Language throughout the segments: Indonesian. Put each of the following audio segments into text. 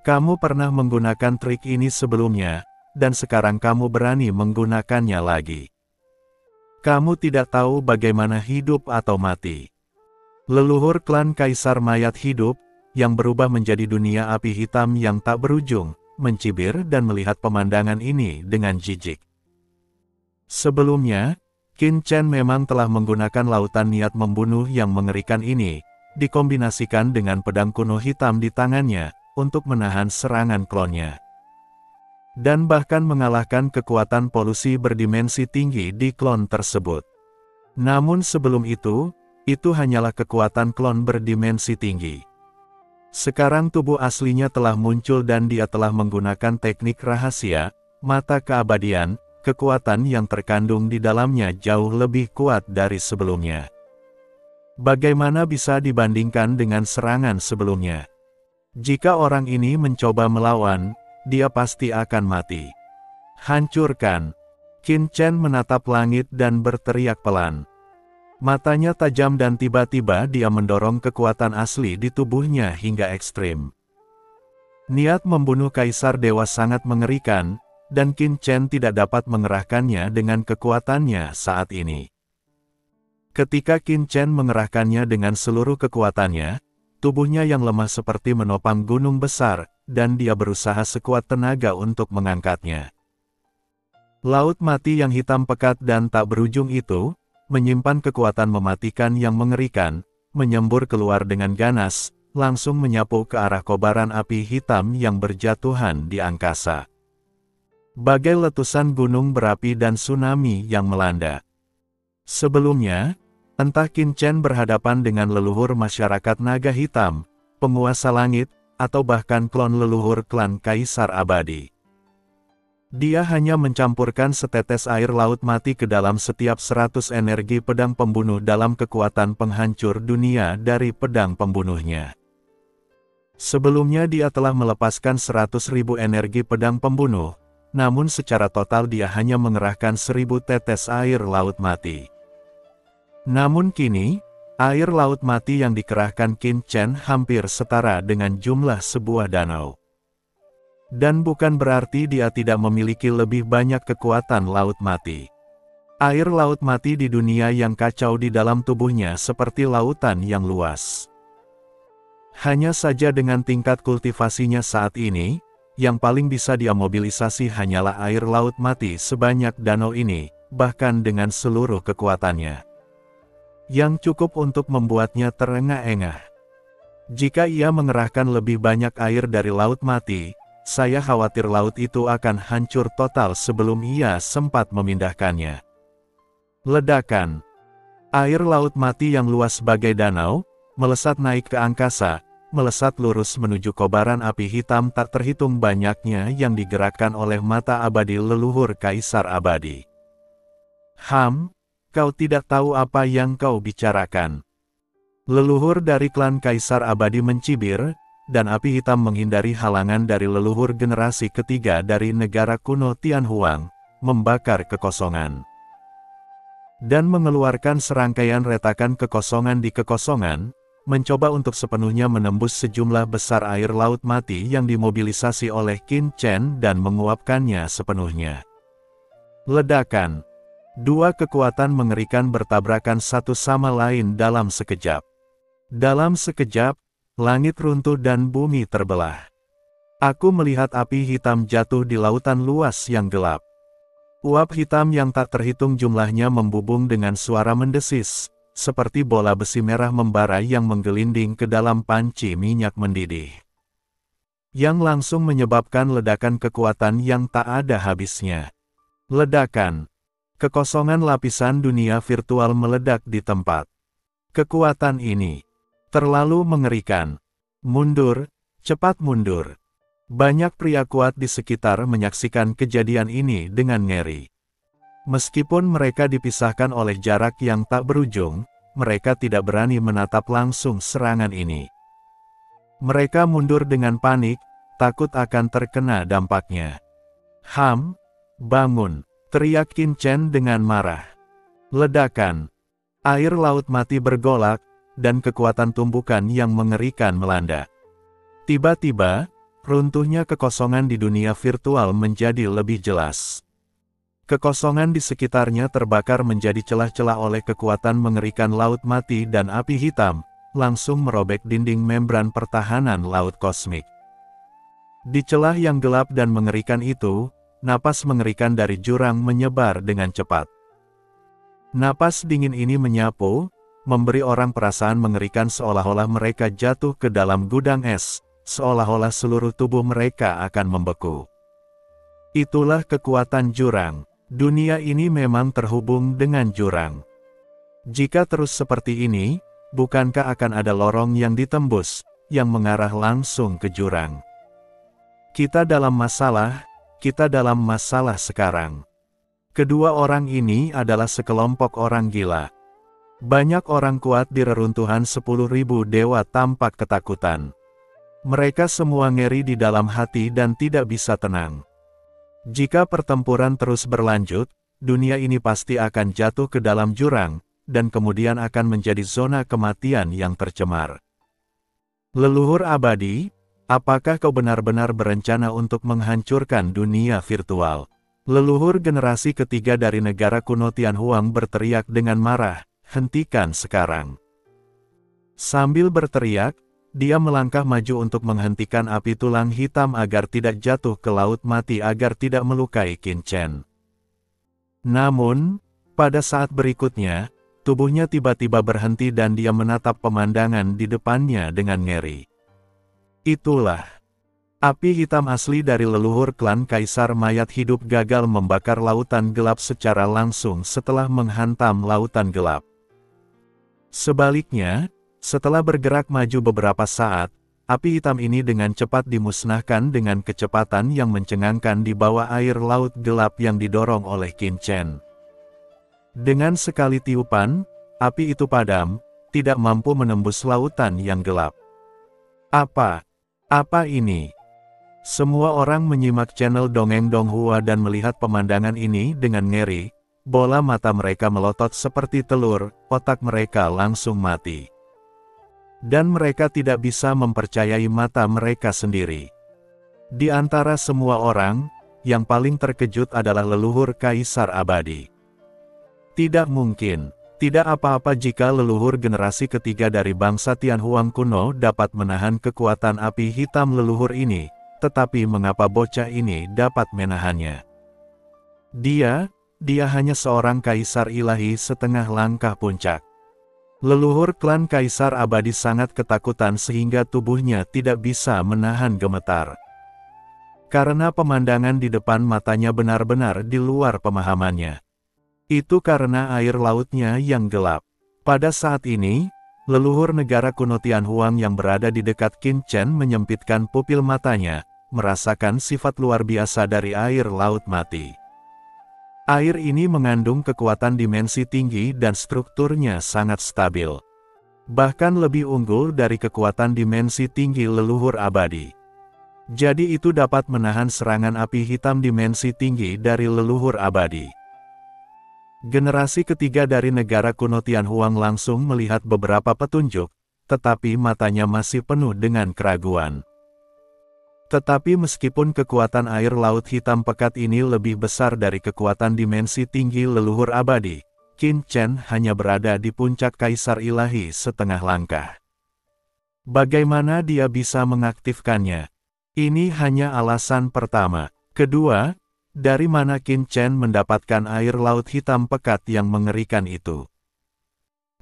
Kamu pernah menggunakan trik ini sebelumnya, dan sekarang kamu berani menggunakannya lagi. Kamu tidak tahu bagaimana hidup atau mati. Leluhur klan Kaisar Mayat hidup, yang berubah menjadi dunia api hitam yang tak berujung, mencibir dan melihat pemandangan ini dengan jijik. Sebelumnya, Qin Chen memang telah menggunakan lautan niat membunuh yang mengerikan ini, dikombinasikan dengan pedang kuno hitam di tangannya, untuk menahan serangan klonnya. Dan bahkan mengalahkan kekuatan polusi berdimensi tinggi di klon tersebut. Namun sebelum itu hanyalah kekuatan klon berdimensi tinggi. Sekarang tubuh aslinya telah muncul dan dia telah menggunakan teknik rahasia, mata keabadian, kekuatan yang terkandung di dalamnya jauh lebih kuat dari sebelumnya. Bagaimana bisa dibandingkan dengan serangan sebelumnya? Jika orang ini mencoba melawan, dia pasti akan mati. Hancurkan! Qin Chen menatap langit dan berteriak pelan. Matanya tajam dan tiba-tiba dia mendorong kekuatan asli di tubuhnya hingga ekstrim. Niat membunuh Kaisar Dewa sangat mengerikan, dan Qin Chen tidak dapat mengerahkannya dengan kekuatannya saat ini. Ketika Qin Chen mengerahkannya dengan seluruh kekuatannya, tubuhnya yang lemah seperti menopang gunung besar, dan dia berusaha sekuat tenaga untuk mengangkatnya. Laut mati yang hitam pekat dan tak berujung itu, menyimpan kekuatan mematikan yang mengerikan, menyembur keluar dengan ganas, langsung menyapu ke arah kobaran api hitam yang berjatuhan di angkasa. Bagai letusan gunung berapi dan tsunami yang melanda. Sebelumnya, entah Qin Chen berhadapan dengan leluhur masyarakat naga hitam, penguasa langit, atau bahkan klon leluhur klan Kaisar Abadi. Dia hanya mencampurkan setetes air laut mati ke dalam setiap 100 energi pedang pembunuh dalam kekuatan penghancur dunia dari pedang pembunuhnya. Sebelumnya dia telah melepaskan 100.000 energi pedang pembunuh, namun secara total dia hanya mengerahkan 1000 tetes air laut mati. Namun kini, air laut mati yang dikerahkan Qin Chen hampir setara dengan jumlah sebuah danau. Dan bukan berarti dia tidak memiliki lebih banyak kekuatan laut mati. Air laut mati di dunia yang kacau di dalam tubuhnya seperti lautan yang luas. Hanya saja dengan tingkat kultivasinya saat ini, yang paling bisa dia mobilisasi hanyalah air laut mati sebanyak danau ini, bahkan dengan seluruh kekuatannya. Yang cukup untuk membuatnya terengah-engah. Jika ia mengerahkan lebih banyak air dari laut mati, saya khawatir laut itu akan hancur total sebelum ia sempat memindahkannya. Ledakan. Air laut mati yang luas bagai danau, melesat naik ke angkasa, melesat lurus menuju kobaran api hitam tak terhitung banyaknya yang digerakkan oleh mata abadi leluhur Kaisar Abadi. Kau tidak tahu apa yang kau bicarakan. Leluhur dari klan Kaisar Abadi mencibir, dan api hitam menghindari halangan dari leluhur generasi ketiga dari negara kuno Tianhuang, membakar kekosongan. Dan mengeluarkan serangkaian retakan kekosongan di kekosongan, mencoba untuk sepenuhnya menembus sejumlah besar air laut mati yang dimobilisasi oleh Qin Chen dan menguapkannya sepenuhnya. Ledakan. Dua kekuatan mengerikan bertabrakan satu sama lain dalam sekejap. Dalam sekejap, langit runtuh dan bumi terbelah. Aku melihat api hitam jatuh di lautan luas yang gelap. Uap hitam yang tak terhitung jumlahnya membubung dengan suara mendesis, seperti bola besi merah membara yang menggelinding ke dalam panci minyak mendidih. Yang langsung menyebabkan ledakan kekuatan yang tak ada habisnya. Ledakan. Kekosongan lapisan dunia virtual meledak di tempat. Kekuatan ini terlalu mengerikan. Mundur, cepat mundur. Banyak pria kuat di sekitar menyaksikan kejadian ini dengan ngeri. Meskipun mereka dipisahkan oleh jarak yang tak berujung, mereka tidak berani menatap langsung serangan ini. Mereka mundur dengan panik, takut akan terkena dampaknya. Bangun! Teriak Qin Chen dengan marah. Ledakan. Air laut mati bergolak, dan kekuatan tumbukan yang mengerikan melanda. Tiba-tiba, runtuhnya kekosongan di dunia virtual menjadi lebih jelas. Kekosongan di sekitarnya terbakar menjadi celah-celah oleh kekuatan mengerikan laut mati dan api hitam, langsung merobek dinding membran pertahanan laut kosmik. Di celah yang gelap dan mengerikan itu, napas mengerikan dari jurang menyebar dengan cepat. Napas dingin ini menyapu, memberi orang perasaan mengerikan seolah-olah mereka jatuh ke dalam gudang es, seolah-olah seluruh tubuh mereka akan membeku. Itulah kekuatan jurang. Dunia ini memang terhubung dengan jurang. Jika terus seperti ini, bukankah akan ada lorong yang ditembus, yang mengarah langsung ke jurang? Kita dalam masalah sekarang. Kedua orang ini adalah sekelompok orang gila. Banyak orang kuat di reruntuhan 10.000 dewa tampak ketakutan. Mereka semua ngeri di dalam hati dan tidak bisa tenang. Jika pertempuran terus berlanjut, dunia ini pasti akan jatuh ke dalam jurang, dan kemudian akan menjadi zona kematian yang tercemar. Leluhur abadi, apakah kau benar-benar berencana untuk menghancurkan dunia virtual? Leluhur generasi ketiga dari negara kuno Tianhuang berteriak dengan marah, hentikan sekarang. Sambil berteriak, dia melangkah maju untuk menghentikan api tulang hitam agar tidak jatuh ke laut mati agar tidak melukai Qin Chen. Namun, pada saat berikutnya, tubuhnya tiba-tiba berhenti dan dia menatap pemandangan di depannya dengan ngeri. Itulah. Api hitam asli dari leluhur klan Kaisar Mayat Hidup gagal membakar lautan gelap secara langsung setelah menghantam lautan gelap. Sebaliknya, setelah bergerak maju beberapa saat, api hitam ini dengan cepat dimusnahkan dengan kecepatan yang mencengangkan di bawah air laut gelap yang didorong oleh Qin Chen. Dengan sekali tiupan, api itu padam, tidak mampu menembus lautan yang gelap. Apa ini? Semua orang menyimak channel Dongeng Donghua dan melihat pemandangan ini dengan ngeri, bola mata mereka melotot seperti telur, otak mereka langsung mati. Dan mereka tidak bisa mempercayai mata mereka sendiri. Di antara semua orang, yang paling terkejut adalah leluhur Kaisar Abadi. Tidak mungkin, tidak apa-apa jika leluhur generasi ketiga dari bangsa Tianhuang kuno dapat menahan kekuatan api hitam leluhur ini, tetapi mengapa bocah ini dapat menahannya? Dia hanya seorang kaisar ilahi setengah langkah puncak. Leluhur klan Kaisar Abadi sangat ketakutan sehingga tubuhnya tidak bisa menahan gemetar. Karena pemandangan di depan matanya benar-benar di luar pemahamannya. Itu karena air lautnya yang gelap. Pada saat ini, leluhur negara kuno Tianhuang yang berada di dekat Qin Chen menyempitkan pupil matanya, merasakan sifat luar biasa dari air laut mati. Air ini mengandung kekuatan dimensi tinggi dan strukturnya sangat stabil. Bahkan lebih unggul dari kekuatan dimensi tinggi leluhur abadi. Jadi itu dapat menahan serangan api hitam dimensi tinggi dari leluhur abadi. Generasi ketiga dari negara kuno Tianhuang langsung melihat beberapa petunjuk, tetapi matanya masih penuh dengan keraguan. Tetapi meskipun kekuatan air laut hitam pekat ini lebih besar dari kekuatan dimensi tinggi leluhur abadi, Qin Chen hanya berada di puncak kaisar ilahi setengah langkah. Bagaimana dia bisa mengaktifkannya? Ini hanya alasan pertama. Kedua, dari mana Qin Chen mendapatkan air laut hitam pekat yang mengerikan itu?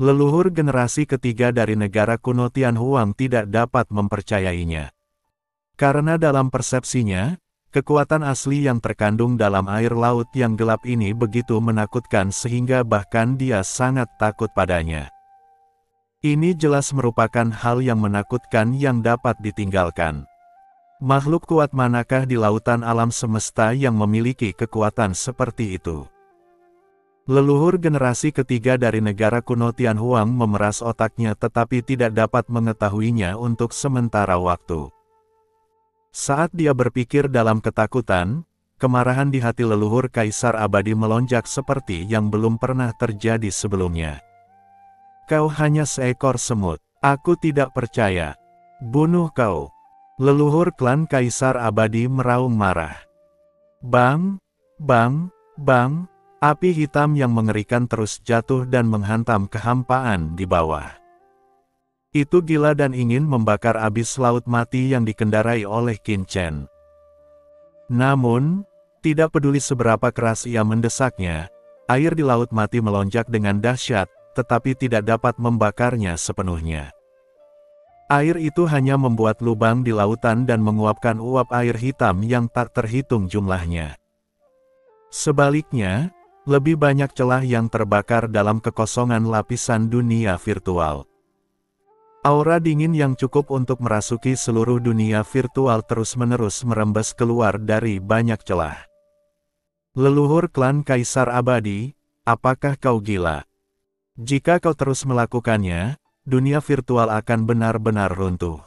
Leluhur generasi ketiga dari negara kuno Tianhuang tidak dapat mempercayainya. Karena dalam persepsinya, kekuatan asli yang terkandung dalam air laut yang gelap ini begitu menakutkan sehingga bahkan dia sangat takut padanya. Ini jelas merupakan hal yang menakutkan yang dapat ditinggalkan. Makhluk kuat manakah di lautan alam semesta yang memiliki kekuatan seperti itu? Leluhur generasi ketiga dari negara kuno Tianhuang memeras otaknya tetapi tidak dapat mengetahuinya untuk sementara waktu. Saat dia berpikir dalam ketakutan, kemarahan di hati leluhur Kaisar Abadi melonjak seperti yang belum pernah terjadi sebelumnya. Kau hanya seekor semut. Aku tidak percaya. Bunuh kau. Leluhur klan Kaisar Abadi meraung marah. Bang! Bang! Bang! Api hitam yang mengerikan terus jatuh dan menghantam kehampaan di bawah. Itu gila dan ingin membakar abis laut mati yang dikendarai oleh Qin Chen. Namun, tidak peduli seberapa keras ia mendesaknya, air di laut mati melonjak dengan dahsyat, tetapi tidak dapat membakarnya sepenuhnya. Air itu hanya membuat lubang di lautan dan menguapkan uap air hitam yang tak terhitung jumlahnya. Sebaliknya, lebih banyak celah yang terbakar dalam kekosongan lapisan dunia virtual. Aura dingin yang cukup untuk merasuki seluruh dunia virtual terus-menerus merembes keluar dari banyak celah. Leluhur klan Kaisar Abadi, apakah kau gila? Jika kau terus melakukannya, dunia virtual akan benar-benar runtuh.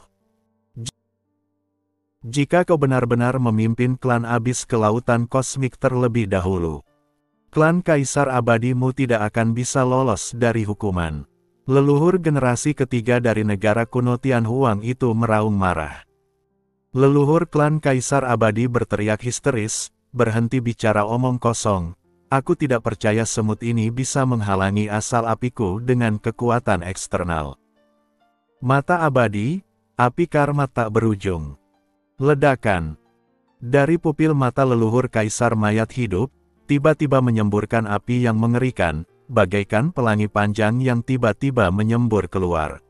Jika kau benar-benar memimpin klan abis ke lautan kosmik terlebih dahulu, klan Kaisar Abadimu tidak akan bisa lolos dari hukuman. Leluhur generasi ketiga dari negara kuno Tianhuang itu meraung marah. Leluhur klan Kaisar Abadi berteriak histeris, berhenti bicara omong kosong. Aku tidak percaya semut ini bisa menghalangi asal apiku dengan kekuatan eksternal. Mata abadi, api karma tak berujung. Ledakan. Dari pupil mata leluhur Kaisar mayat hidup, tiba-tiba menyemburkan api yang mengerikan, bagaikan pelangi panjang yang tiba-tiba menyembur keluar.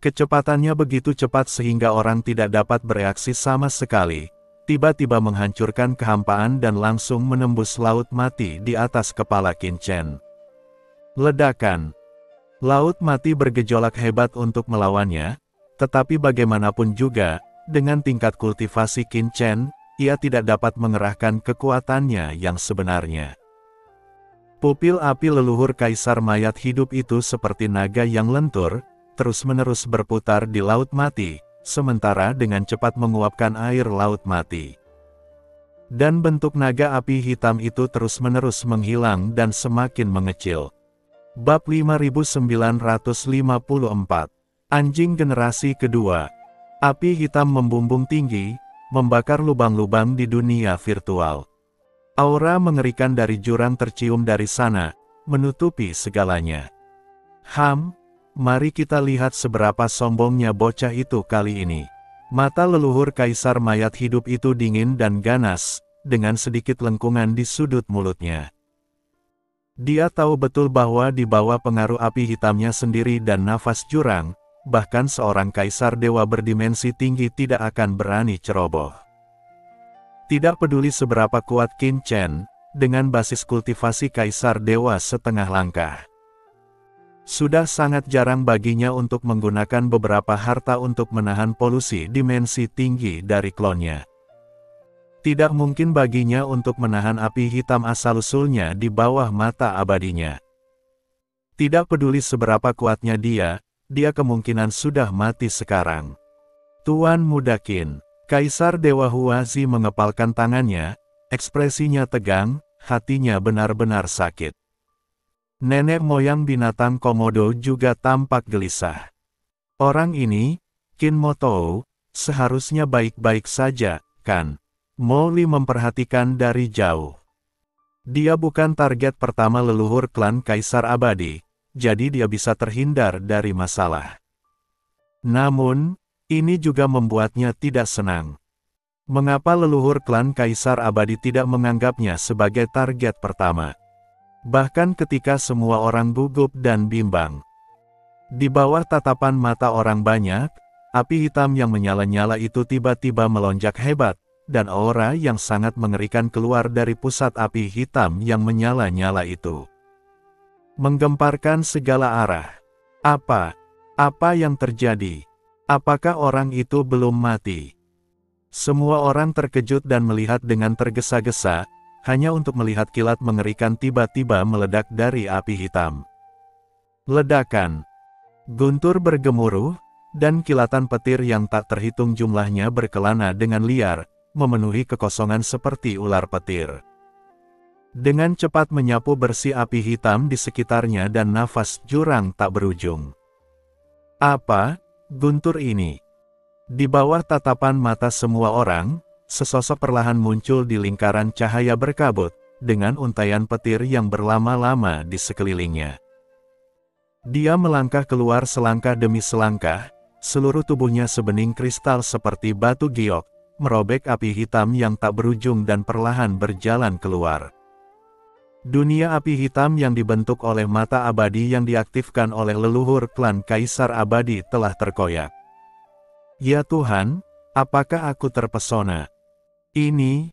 Kecepatannya begitu cepat sehingga orang tidak dapat bereaksi sama sekali, tiba-tiba menghancurkan kehampaan dan langsung menembus laut mati di atas kepala Qin Chen. Ledakan. Laut mati bergejolak hebat untuk melawannya, tetapi bagaimanapun juga, dengan tingkat kultivasi Qin Chen, ia tidak dapat mengerahkan kekuatannya yang sebenarnya. Pupil api leluhur Kaisar mayat hidup itu seperti naga yang lentur, terus-menerus berputar di laut mati, sementara dengan cepat menguapkan air laut mati. Dan bentuk naga api hitam itu terus-menerus menghilang dan semakin mengecil. Bab 5954. Anjing generasi kedua. Api hitam membumbung tinggi, membakar lubang-lubang di dunia virtual. Aura mengerikan dari jurang tercium dari sana, menutupi segalanya. Mari kita lihat seberapa sombongnya bocah itu kali ini. Mata leluhur Kaisar mayat hidup itu dingin dan ganas, dengan sedikit lengkungan di sudut mulutnya. Dia tahu betul bahwa di bawah pengaruh api hitamnya sendiri dan nafas jurang, bahkan seorang kaisar dewa berdimensi tinggi tidak akan berani ceroboh. Tidak peduli seberapa kuat Qin Chen, dengan basis kultivasi kaisar dewa setengah langkah. Sudah sangat jarang baginya untuk menggunakan beberapa harta untuk menahan polusi dimensi tinggi dari klonnya. Tidak mungkin baginya untuk menahan api hitam asal-usulnya di bawah mata abadinya. Tidak peduli seberapa kuatnya dia kemungkinan sudah mati sekarang. Tuan Muda Qin, Kaisar Dewa Huazi mengepalkan tangannya, ekspresinya tegang, hatinya benar-benar sakit. Nenek moyang binatang Komodo juga tampak gelisah. Orang ini, Qin Motou, seharusnya baik-baik saja, kan? Molly memperhatikan dari jauh. Dia bukan target pertama leluhur klan Kaisar Abadi, jadi dia bisa terhindar dari masalah. Namun, ini juga membuatnya tidak senang. Mengapa leluhur klan Kaisar Abadi tidak menganggapnya sebagai target pertama? Bahkan ketika semua orang gugup dan bimbang. Di bawah tatapan mata orang banyak, api hitam yang menyala-nyala itu tiba-tiba melonjak hebat, dan aura yang sangat mengerikan keluar dari pusat api hitam yang menyala-nyala itu. Menggemparkan segala arah. Apa yang terjadi? Apakah orang itu belum mati? Semua orang terkejut dan melihat dengan tergesa-gesa, hanya untuk melihat kilat mengerikan tiba-tiba meledak dari api hitam. Ledakan. Guntur bergemuruh, dan kilatan petir yang tak terhitung jumlahnya berkelana dengan liar, memenuhi kekosongan seperti ular petir. Dengan cepat menyapu bersih api hitam di sekitarnya dan nafas jurang tak berujung. Apa, guntur ini? Di bawah tatapan mata semua orang, sesosok perlahan muncul di lingkaran cahaya berkabut, dengan untaian petir yang berlama-lama di sekelilingnya. Dia melangkah keluar selangkah demi selangkah, seluruh tubuhnya sebening kristal seperti batu giok, merobek api hitam yang tak berujung dan perlahan berjalan keluar. Dunia api hitam yang dibentuk oleh mata abadi yang diaktifkan oleh leluhur klan Kaisar Abadi telah terkoyak. Ya Tuhan, apakah aku terpesona? Ini.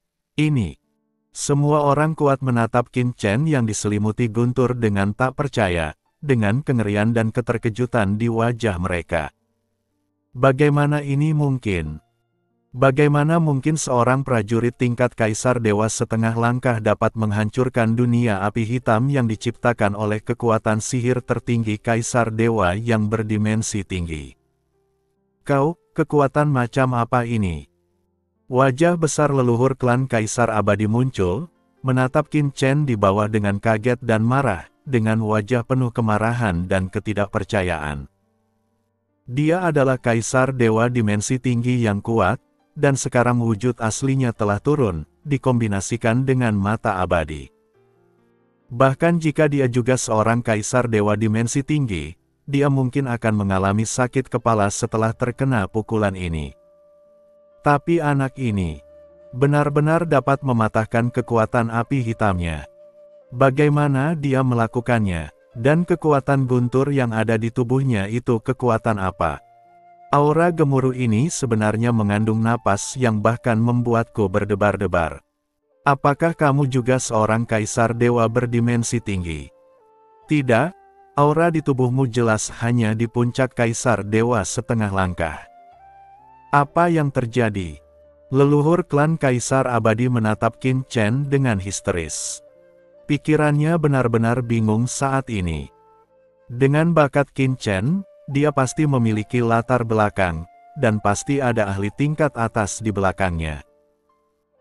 Semua orang kuat menatap Qin Chen yang diselimuti guntur dengan tak percaya, dengan kengerian dan keterkejutan di wajah mereka. Bagaimana ini mungkin? Bagaimana mungkin seorang prajurit tingkat Kaisar Dewa setengah langkah dapat menghancurkan dunia api hitam yang diciptakan oleh kekuatan sihir tertinggi Kaisar Dewa yang berdimensi tinggi? Kekuatan macam apa ini? Wajah besar leluhur klan Kaisar Abadi muncul, menatap Qin Chen di bawah dengan kaget dan marah, dengan wajah penuh kemarahan dan ketidakpercayaan. Dia adalah Kaisar Dewa dimensi tinggi yang kuat, dan sekarang wujud aslinya telah turun, dikombinasikan dengan mata abadi. Bahkan jika dia juga seorang Kaisar Dewa dimensi tinggi, dia mungkin akan mengalami sakit kepala setelah terkena pukulan ini. Tapi anak ini benar-benar dapat mematahkan kekuatan api hitamnya. Bagaimana dia melakukannya? Dan kekuatan guntur yang ada di tubuhnya itu kekuatan apa? Aura gemuruh ini sebenarnya mengandung napas yang bahkan membuatku berdebar-debar. Apakah kamu juga seorang Kaisar Dewa berdimensi tinggi? Tidak, aura di tubuhmu jelas hanya di puncak Kaisar Dewa setengah langkah. Apa yang terjadi? Leluhur klan Kaisar Abadi menatap Qin Chen dengan histeris. Pikirannya benar-benar bingung saat ini. Dengan bakat Qin Chen, dia pasti memiliki latar belakang, dan pasti ada ahli tingkat atas di belakangnya.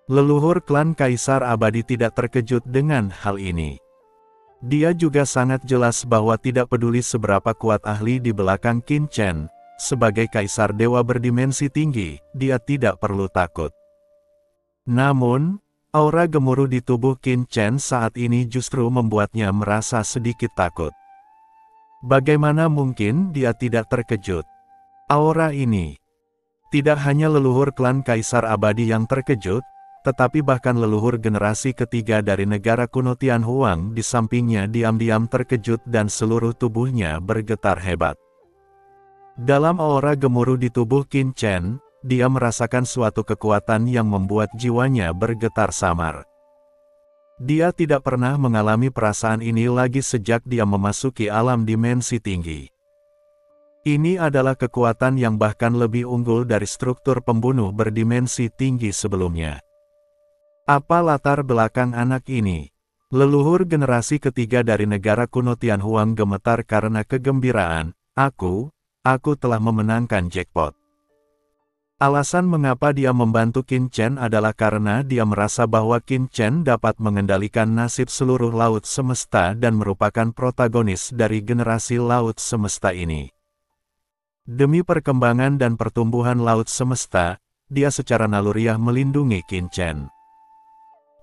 Leluhur klan Kaisar Abadi tidak terkejut dengan hal ini. Dia juga sangat jelas bahwa tidak peduli seberapa kuat ahli di belakang Qin Chen, sebagai Kaisar Dewa berdimensi tinggi, dia tidak perlu takut. Namun, aura gemuruh di tubuh Qin Chen saat ini justru membuatnya merasa sedikit takut. Bagaimana mungkin dia tidak terkejut? Aura ini. Tidak hanya leluhur klan Kaisar Abadi yang terkejut, tetapi bahkan leluhur generasi ketiga dari negara kuno Tianhuang di sampingnya diam-diam terkejut dan seluruh tubuhnya bergetar hebat. Dalam aura gemuruh di tubuh Qin Chen, dia merasakan suatu kekuatan yang membuat jiwanya bergetar samar. Dia tidak pernah mengalami perasaan ini lagi sejak dia memasuki alam dimensi tinggi. Ini adalah kekuatan yang bahkan lebih unggul dari struktur pembunuh berdimensi tinggi sebelumnya. Apa latar belakang anak ini? Leluhur generasi ketiga dari negara kuno Tianhuang gemetar karena kegembiraan. Aku telah memenangkan jackpot. Alasan mengapa dia membantu Qin Chen adalah karena dia merasa bahwa Qin Chen dapat mengendalikan nasib seluruh laut semesta dan merupakan protagonis dari generasi laut semesta ini. Demi perkembangan dan pertumbuhan laut semesta, dia secara naluriah melindungi Qin Chen.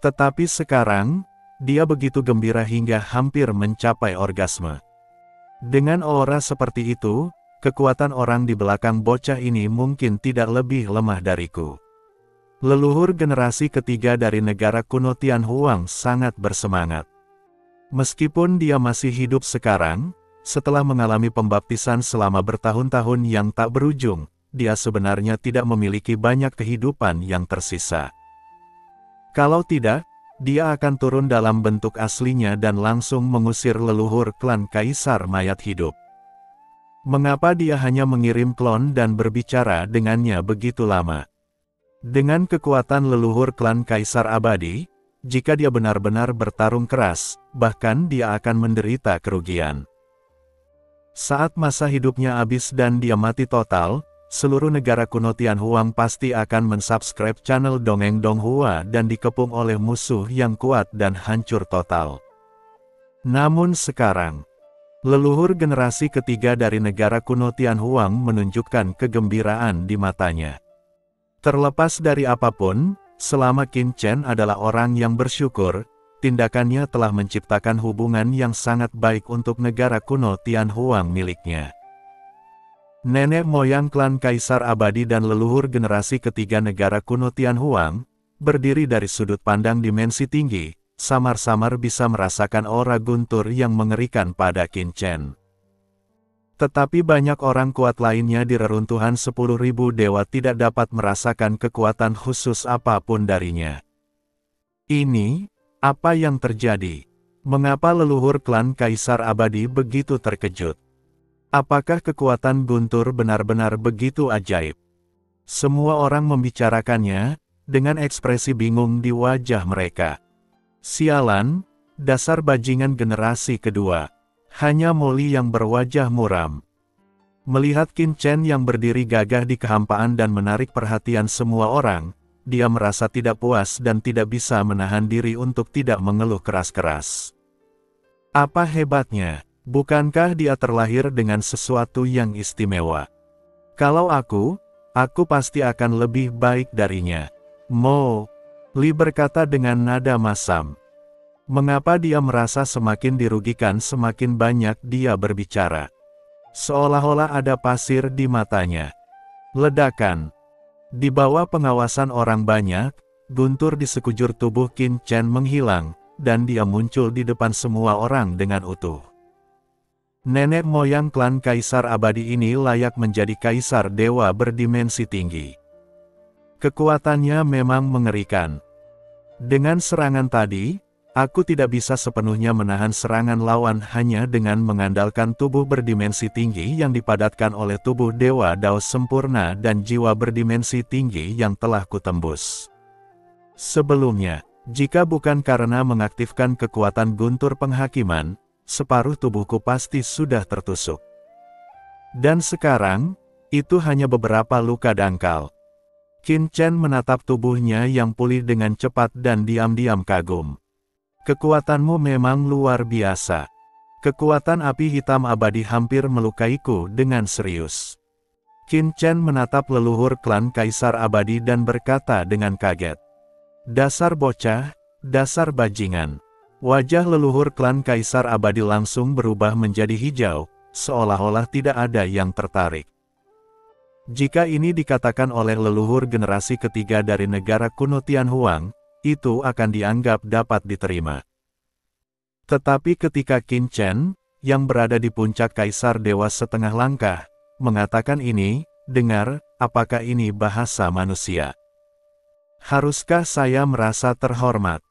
Tetapi sekarang, dia begitu gembira hingga hampir mencapai orgasme. Dengan aura seperti itu, kekuatan orang di belakang bocah ini mungkin tidak lebih lemah dariku. Leluhur generasi ketiga dari negara kuno Tianhuang sangat bersemangat. Meskipun dia masih hidup sekarang, setelah mengalami pembaptisan selama bertahun-tahun yang tak berujung, dia sebenarnya tidak memiliki banyak kehidupan yang tersisa. Kalau tidak, dia akan turun dalam bentuk aslinya dan langsung mengusir leluhur klan Kaisar Mayat Hidup. Mengapa dia hanya mengirim klon dan berbicara dengannya begitu lama? Dengan kekuatan leluhur klan Kaisar Abadi, jika dia benar-benar bertarung keras, bahkan dia akan menderita kerugian. Saat masa hidupnya habis dan dia mati total, seluruh negara kuno Tianhuang pasti akan mensubscribe channel Dongeng Donghua dan dikepung oleh musuh yang kuat dan hancur total. Namun sekarang, Leluhur generasi ketiga dari negara kuno Tianhuang menunjukkan kegembiraan di matanya. Terlepas dari apapun, selama Qin Chen adalah orang yang bersyukur, tindakannya telah menciptakan hubungan yang sangat baik untuk negara kuno Tianhuang miliknya. Nenek moyang klan Kaisar Abadi dan leluhur generasi ketiga negara kuno Tianhuang, berdiri dari sudut pandang dimensi tinggi, samar-samar bisa merasakan aura guntur yang mengerikan pada Qin Chen. Tetapi banyak orang kuat lainnya di reruntuhan 10.000 dewa tidak dapat merasakan kekuatan khusus apapun darinya. Ini, apa yang terjadi? Mengapa leluhur klan Kaisar Abadi begitu terkejut? Apakah kekuatan guntur benar-benar begitu ajaib? Semua orang membicarakannya, dengan ekspresi bingung di wajah mereka. Sialan, dasar bajingan generasi kedua. Hanya Molly yang berwajah muram. Melihat Qin Chen yang berdiri gagah di kehampaan dan menarik perhatian semua orang, dia merasa tidak puas dan tidak bisa menahan diri untuk tidak mengeluh keras-keras. Apa hebatnya? Bukankah dia terlahir dengan sesuatu yang istimewa? Kalau aku pasti akan lebih baik darinya. Mo, Li berkata dengan nada masam. Mengapa dia merasa semakin dirugikan semakin banyak dia berbicara? Seolah-olah ada pasir di matanya. Ledakan. Di bawah pengawasan orang banyak, guntur di sekujur tubuh Qin Chen menghilang, dan dia muncul di depan semua orang dengan utuh. Nenek moyang klan Kaisar Abadi ini layak menjadi kaisar dewa berdimensi tinggi. Kekuatannya memang mengerikan. Dengan serangan tadi, aku tidak bisa sepenuhnya menahan serangan lawan hanya dengan mengandalkan tubuh berdimensi tinggi yang dipadatkan oleh tubuh Dewa Dao sempurna dan jiwa berdimensi tinggi yang telah kutembus. Sebelumnya, jika bukan karena mengaktifkan kekuatan guntur penghakiman, separuh tubuhku pasti sudah tertusuk. Dan sekarang, itu hanya beberapa luka dangkal. Qin Chen menatap tubuhnya yang pulih dengan cepat dan diam-diam kagum. Kekuatanmu memang luar biasa. Kekuatan api hitam abadi hampir melukaiku dengan serius. Qin Chen menatap leluhur klan Kaisar Abadi dan berkata dengan kaget. Dasar bocah, dasar bajingan. Wajah leluhur klan Kaisar Abadi langsung berubah menjadi hijau, seolah-olah tidak ada yang tertarik. Jika ini dikatakan oleh leluhur generasi ketiga dari negara kuno Tianhuang, itu akan dianggap dapat diterima. Tetapi ketika Qin Chen, yang berada di puncak Kaisar Dewa setengah langkah, mengatakan ini, dengar, apakah ini bahasa manusia? Haruskah saya merasa terhormat?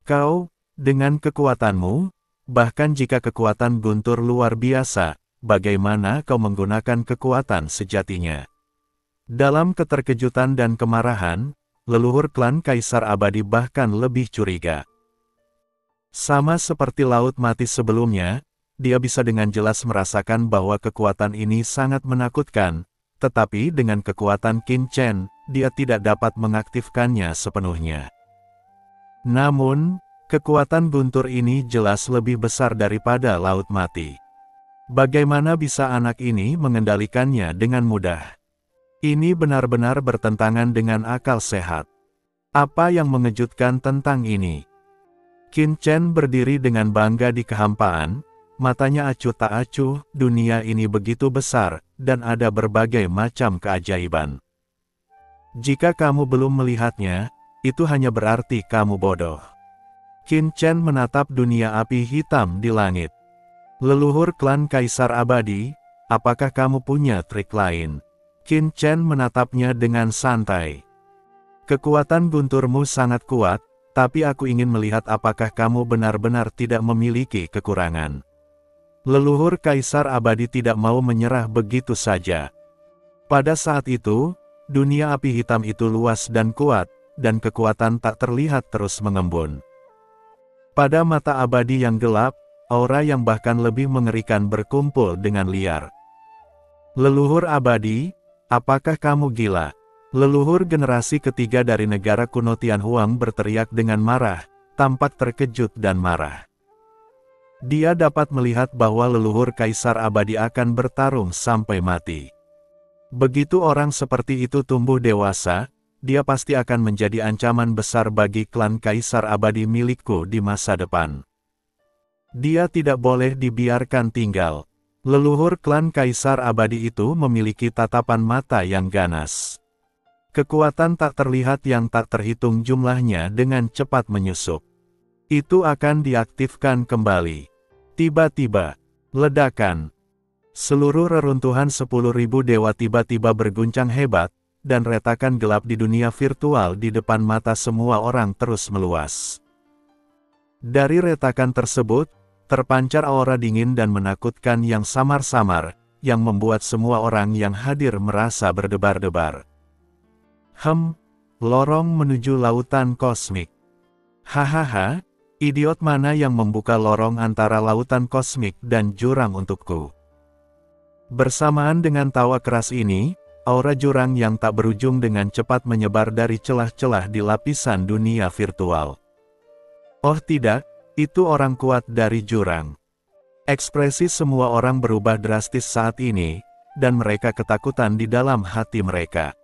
Kau, dengan kekuatanmu, bahkan jika kekuatan guntur luar biasa, bagaimana kau menggunakan kekuatan sejatinya? Dalam keterkejutan dan kemarahan, leluhur klan Kaisar Abadi bahkan lebih curiga. Sama seperti Laut Mati sebelumnya, dia bisa dengan jelas merasakan bahwa kekuatan ini sangat menakutkan, tetapi dengan kekuatan Qin Chen, dia tidak dapat mengaktifkannya sepenuhnya. Namun, kekuatan guntur ini jelas lebih besar daripada Laut Mati. Bagaimana bisa anak ini mengendalikannya dengan mudah? Ini benar-benar bertentangan dengan akal sehat. Apa yang mengejutkan tentang ini? Qin Chen berdiri dengan bangga di kehampaan, matanya acuh tak acuh, dunia ini begitu besar, dan ada berbagai macam keajaiban. Jika kamu belum melihatnya, itu hanya berarti kamu bodoh. Qin Chen menatap dunia api hitam di langit. Leluhur klan Kaisar Abadi, apakah kamu punya trik lain? Qin Chen menatapnya dengan santai. Kekuatan gunturmu sangat kuat, tapi aku ingin melihat apakah kamu benar-benar tidak memiliki kekurangan. Leluhur Kaisar Abadi tidak mau menyerah begitu saja. Pada saat itu, dunia api hitam itu luas dan kuat, dan kekuatan tak terlihat terus mengembun. Pada mata abadi yang gelap, aura yang bahkan lebih mengerikan berkumpul dengan liar. Leluhur abadi, apakah kamu gila? Leluhur generasi ketiga dari negara kuno Tianhuang berteriak dengan marah, tampak terkejut dan marah. Dia dapat melihat bahwa leluhur kaisar abadi akan bertarung sampai mati. Begitu orang seperti itu tumbuh dewasa, dia pasti akan menjadi ancaman besar bagi klan kaisar abadi milikku di masa depan. Dia tidak boleh dibiarkan tinggal. Leluhur klan kaisar abadi itu memiliki tatapan mata yang ganas. Kekuatan tak terlihat yang tak terhitung jumlahnya dengan cepat menyusup. Itu akan diaktifkan kembali. Tiba-tiba, ledakan. Seluruh reruntuhan 10.000 dewa tiba-tiba berguncang hebat, dan retakan gelap di dunia virtual di depan mata semua orang terus meluas. Dari retakan tersebut, terpancar aura dingin dan menakutkan yang samar-samar, yang membuat semua orang yang hadir merasa berdebar-debar. Lorong menuju lautan kosmik. Hahaha. Idiot mana yang membuka lorong antara lautan kosmik dan jurang untukku? Bersamaan dengan tawa keras ini, aura jurang yang tak berujung dengan cepat menyebar dari celah-celah di lapisan dunia virtual. Oh tidak, itu orang kuat dari jurang. Ekspresi semua orang berubah drastis saat ini, dan mereka ketakutan di dalam hati mereka.